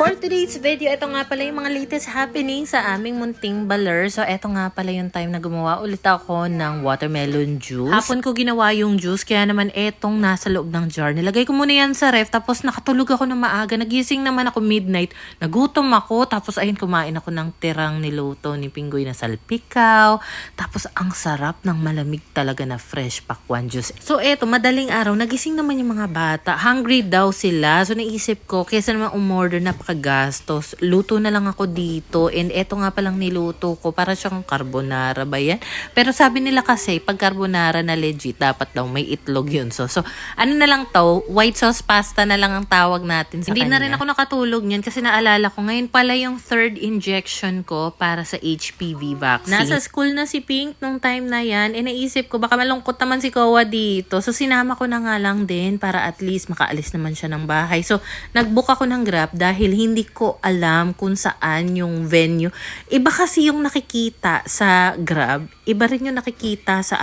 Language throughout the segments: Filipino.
For today's video, ito nga pala yung mga latest happening sa aming munting baler. So, ito nga pala yung time na gumawa ulit ako ng watermelon juice. Hapon ko ginawa yung juice, kaya naman etong nasa loob ng jar. Nilagay ko muna yan sa ref, tapos nakatulog ako ng maaga. Nagising naman ako midnight. Nagutom ako, tapos ayun, kumain ako ng tirang niluto ni Pinggoy na salpikaw. Tapos, ang sarap ng malamig talaga na fresh pakwan juice. So, eto, madaling araw, nagising naman yung mga bata. Hungry daw sila. So, naisip ko, kesa naman umorder na gastos. Luto na lang ako dito. And eto nga palang niluto ko. Para siyang carbonara ba yan? Pero sabi nila kasi, pag carbonara na legit, dapat daw may itlog yun. So ano na lang to? White sauce pasta na lang ang tawag natin sa kanya. Hindi na rin ako nakatulog niyan kasi naalala ko. Ngayon pala yung third injection ko para sa HPV vaccine. Nasa school na si Pink nung time na yan. E naisip ko, baka malungkot naman si Kowa dito. So sinama ko na nga lang din para at least makaalis naman siya ng bahay. So nagbook ako ng Grab dahil hindi ko alam kung saan yung venue. Iba kasi yung nakikita sa Grab, iba rin yung nakikita sa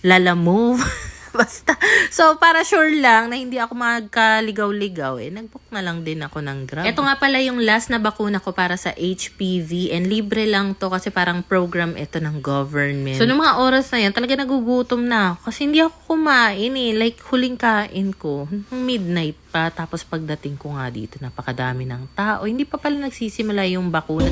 Lalamove. Basta. So, para sure lang na hindi ako magkaligaw-ligaw, nagbook na lang din ako ng Grab. Ito nga pala yung last na bakuna ko para sa HPV and libre lang to kasi parang program ito ng government. So, nung mga oras na yan, talaga nagugutom na ako kasi hindi ako kumain Like, huling kain ko, midnight pa. Tapos pagdating ko nga dito, napakadami ng tao. Hindi pa pala nagsisimula yung bakuna.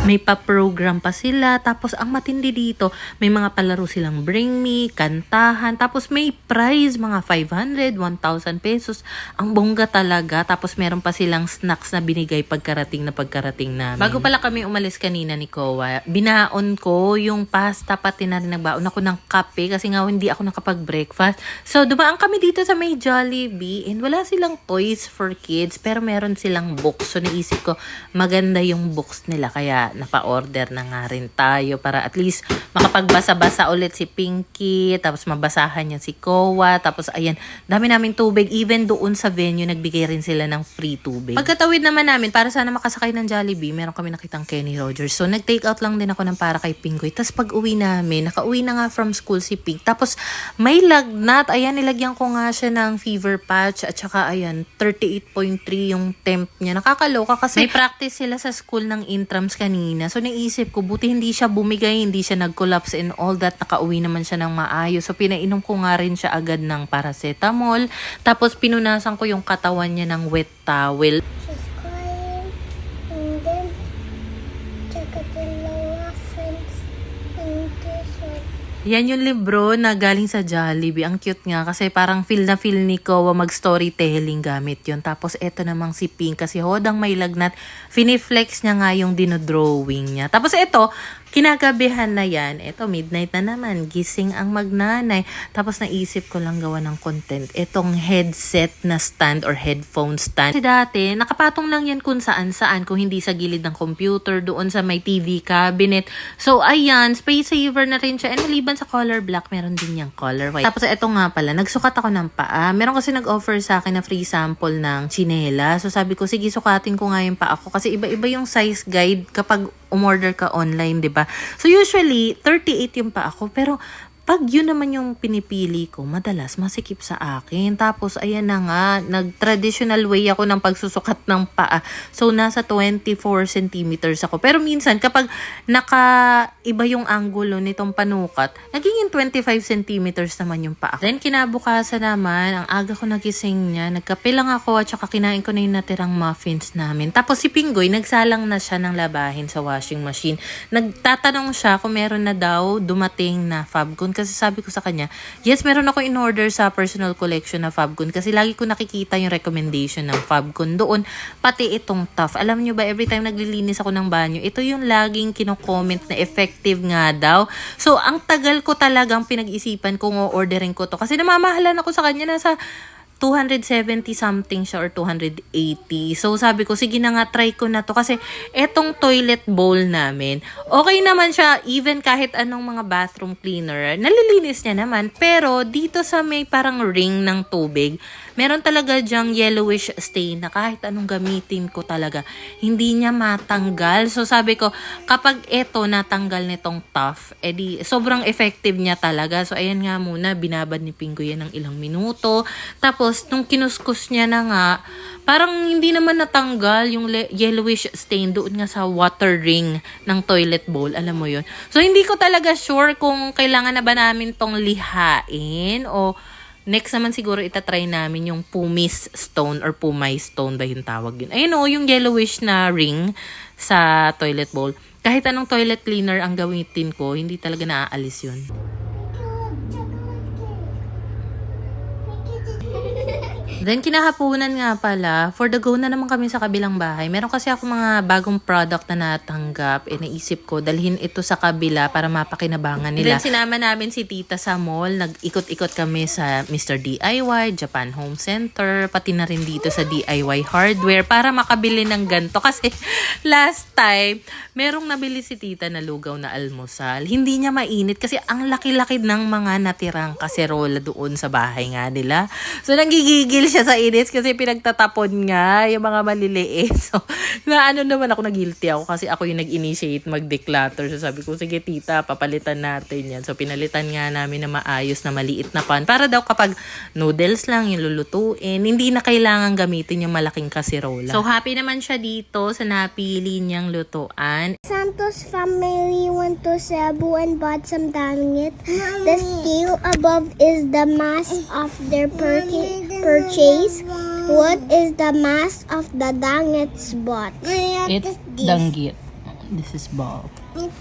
May pa-program pa sila. Tapos, ang matindi dito, may mga palaro silang bring me, kantahan. Tapos, may prize, mga 500, 1,000 pesos. Ang bongga talaga. Tapos, meron pa silang snacks na binigay pagkarating namin. Bago pala kami umalis kanina ni Kowa, binaon ko yung pasta, pati na rin nagbaon ako ng kape kasi nga hindi ako nakapag-breakfast. So, dumaan kami dito sa may Jollibee and wala silang toys for kids pero meron silang books. So, naisip ko, maganda yung books nila. Kaya, napa-order na nga rin tayo para at least makapagbasa-basa ulit si Pinky, tapos mabasahan niya si Kowa, tapos ayan, dami naming tubig, even doon sa venue, nagbigay rin sila ng free tubig. Pagkatawid naman namin, para sana makasakay ng Jollibee, meron kami nakitang Kenny Rogers, so nag-take out lang din ako ng para kay Pinkoy, tapos pag uwi namin, nakauwi na nga from school si Pink, tapos may lagnat, ayan, nilagyan ko nga siya ng fever patch, at saka ayan, 38.3 yung temp niya, nakakaloka kasi may practice sila sa school ng intrams kanina. So, naisip ko, buti hindi siya bumigay, hindi siya nag-collapse and all that. Nakauwi naman siya ng maayos. So, pinainom ko nga rin siya agad ng paracetamol. Tapos, pinunasan ko yung katawan niya ng wet towel. She's crying and then check out the lower friends and t-shirt. Yan yung libro na galing sa Jollibee. Ang cute nga kasi parang feel na feel ni Kowa mag-storytelling gamit yun. Tapos eto namang si Pink kasi hodang may lagnat. Finiflex niya nga yung dinodrawing niya. Tapos eto, kinagabihan na yan. Eto, midnight na naman. Gising ang magnanay. Tapos naisip ko lang gawa ng content. Etong headset na stand or headphone stand. Kasi dati, nakapatong lang yan kung saan-saan. Kung hindi sa gilid ng computer, doon sa may TV cabinet. So, ayan, space saver na rin siya. And maliban sa color black, meron din yung color white. Tapos eto nga pala, nagsukat ako ng paa. Meron kasi nag-offer sa akin na free sample ng chinela. So, sabi ko, sige, sukatin ko nga yung paa ko. Kasi iba-iba yung size guide kapag umorder ka online, 'di ba? So usually 38 yung pa ako, pero pag yun naman yung pinipili ko, madalas masikip sa akin. Tapos, ayan na nga, nag-traditional way ako ng pagsusukat ng paa. So, nasa 24 centimeters ako. Pero minsan, kapag naka-iba yung angulo nitong panukat, naging 25 centimeters naman yung paa. Then, kinabukasan naman, ang aga ko nagising niya, nagkape lang ako at saka kinain ko na yung natirang muffins namin. Tapos, si Pinggoy, nagsalang na siya ng labahin sa washing machine. Nagtatanong siya kung meron na daw dumating na Fabcon. Kasi sabi ko sa kanya, yes, meron ako in-order sa personal collection na Fabcon kasi lagi ko nakikita yung recommendation ng Fabcon doon, pati itong Tough. Alam nyo ba, every time naglilinis ako ng banyo, ito yung laging kino-comment na effective nga daw. So, ang tagal ko talagang pinag-isipan kung o-orderin ko to kasi namamahalan ako sa kanya, nasa 270 something siya or 280. So sabi ko, sige na nga, try ko na to. Kasi etong toilet bowl namin, okay naman siya even kahit anong mga bathroom cleaner. Nalilinis niya naman. Pero dito sa may parang ring ng tubig, meron talaga dyang yellowish stain na kahit anong gamitin ko talaga, hindi niya matanggal. So sabi ko, kapag eto natanggal nitong tough, edi sobrang effective niya talaga. So ayan nga muna, binabad ni Pingo yan ng ilang minuto. Tapos nung kinuskus niya na nga, parang hindi naman natanggal yung yellowish stain doon nga sa water ring ng toilet bowl. Alam mo yun? So hindi ko talaga sure kung kailangan na ba namin tong lihain o next naman siguro itatry namin yung pumice stone or pumay stone ba yung tawag yun. Ayun o, yung yellowish na ring sa toilet bowl. Kahit anong toilet cleaner ang gamitin ko, hindi talaga naaalis yun. Then, kinahapunan nga pala, for the go na naman kami sa kabilang bahay. Meron kasi ako mga bagong product na natanggap. Naisip ko, dalhin ito sa kabila para mapakinabangan nila. Then, sinama namin si tita sa mall. Nag-ikot-ikot kami sa Mr. DIY, Japan Home Center, pati na rin dito sa DIY Hardware para makabili ng ganto. Kasi last time, merong nabili si tita na lugaw na almusal. Hindi niya mainit kasi ang laki-laki ng mga natirang kaserola doon sa bahay nga nila. So, nanggigigil siya sa init kasi pinagtatapon nga yung mga maliliit. So, naano naman ako, na-guilty ako kasi ako yung nag-initiate mag-declutter. So, sabi ko, sige tita, papalitan natin yan. So, pinalitan nga namin na maayos na maliit na pan. Para daw kapag noodles lang yung lulutuin, hindi na kailangan gamitin yung malaking kaserola. So, happy naman siya dito sa napili niyang lutuan. Santos family went to Cebu and bought some dangit. The scale above is the mass of their purchase. What is the mass of the dangits bought? It's danggit. This is ball.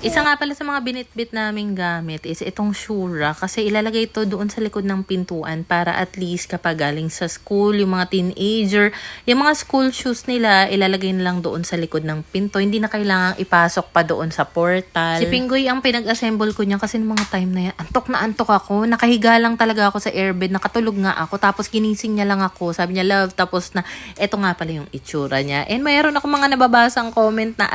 Isa nga pala sa mga binitbit naming gamit is itong Shura kasi ilalagay ito doon sa likod ng pintuan para at least kapag galing sa school, yung mga teenager, yung mga school shoes nila, ilalagay na lang doon sa likod ng pinto. Hindi na kailangang ipasok pa doon sa portal. Si Pingoy ang pinag-assemble ko niya kasi ng mga time na yan, antok ako. Nakahiga lang talaga ako sa airbed, nakatulog nga ako. Tapos ginising niya lang ako. Sabi niya, love, tapos na, eto nga pala yung itsura niya. And mayroon ako mga nababasang comment na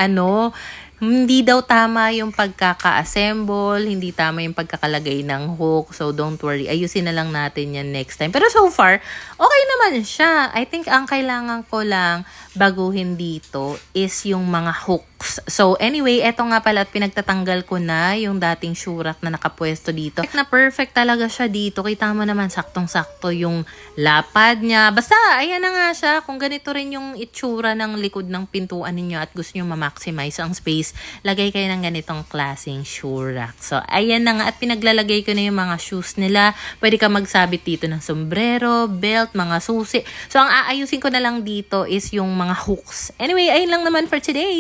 hindi daw tama yung pagkaka-assemble, hindi tama yung pagkakalagay ng hook. So, don't worry. Ayusin na lang natin yan next time. Pero so far, okay naman siya. I think ang kailangan ko lang baguhin dito is yung mga hooks. So, anyway, eto nga pala at pinagtatanggal ko na yung dating Shurak na nakapwesto dito. Perfect talaga siya dito. Kita mo naman, saktong-sakto yung lapad niya. Basta, ayan na nga siya. Kung ganito rin yung itsura ng likod ng pintuan ninyo at gusto nyo ma-maximize ang space, lagay kayo ng ganitong klaseng Shurak. So, ayan na nga. At pinaglalagay ko na yung mga shoes nila. Pwede ka magsabit dito ng sombrero, belt, mga susi. So, ang aayusin ko na lang dito is yung mga hooks. Anyway, ayun lang naman for today.